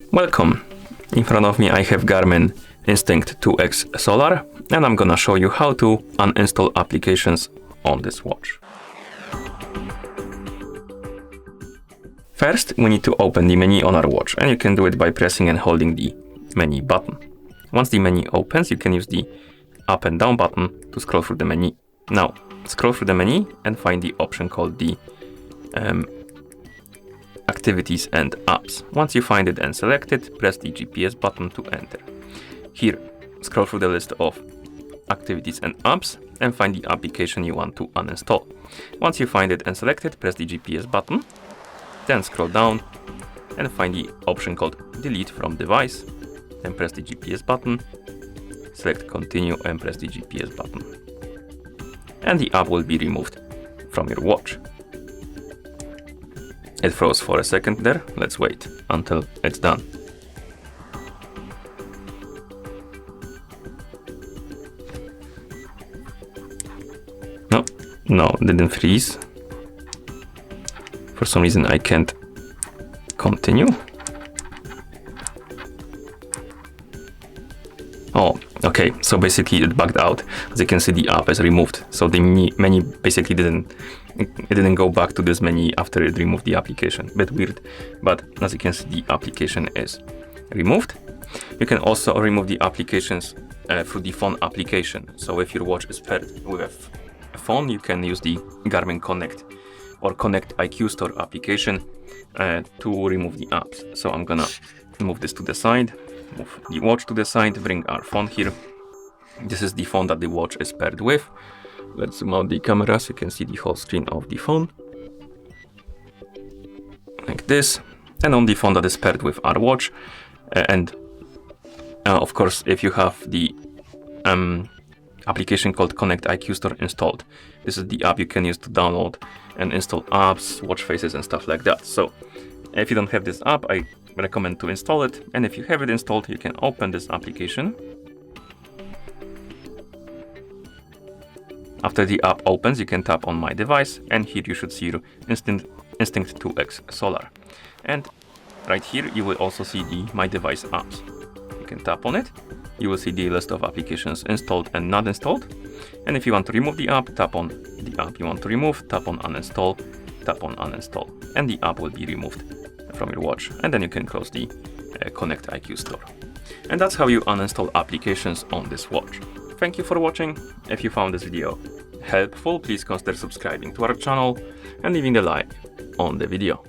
Welcome! In front of me I have Garmin Instinct 2X Solar, and I'm gonna show you how to uninstall applications on this watch. First, we need to open the menu on our watch, and you can do it by pressing and holding the menu button. Once the menu opens, you can use the up and down button to scroll through the menu. Now, scroll through the menu and find the option called the Activities and Apps. Once you find it and select it, press the GPS button to enter. Here, scroll through the list of Activities and Apps and find the application you want to uninstall. Once you find it and select it, press the GPS button, then scroll down and find the option called Delete from Device. Then press the GPS button, select Continue and press the GPS button. And the app will be removed from your watch. It froze for a second there. Let's wait until it's done. No, didn't freeze. For some reason I can't continue. Oh, okay, so basically it bugged out. As you can see, the app is removed. So the menu basically didn't go back to this menu after it removed the application. Bit weird, but as you can see, the application is removed. You can also remove the applications through the phone application. So if your watch is paired with a phone, you can use the Garmin Connect or Connect IQ Store application to remove the apps. So I'm gonna move this to the side. Move the watch to the side, bring our phone here. This is the phone that the watch is paired with. Let's zoom out the camera so you can see the whole screen of the phone. Like this. And on the phone that is paired with our watch. Of course, if you have the application called Connect IQ Store installed, this is the app you can use to download and install apps, watch faces and stuff like that. So if you don't have this app, I recommend to install it, and if you have it installed, you can open this application. After the app opens, you can tap on My Device, and here you should see your Instinct 2X Solar. And right here you will also see the My Device apps. You can tap on it. You will see the list of applications installed and not installed. And if you want to remove the app, tap on the app you want to remove, tap on Uninstall, tap on Uninstall, and the app will be removed from your watch, and then you can close the Connect IQ Store. And that's how you uninstall applications on this watch. Thank you for watching. If you found this video helpful, please consider subscribing to our channel and leaving a like on the video.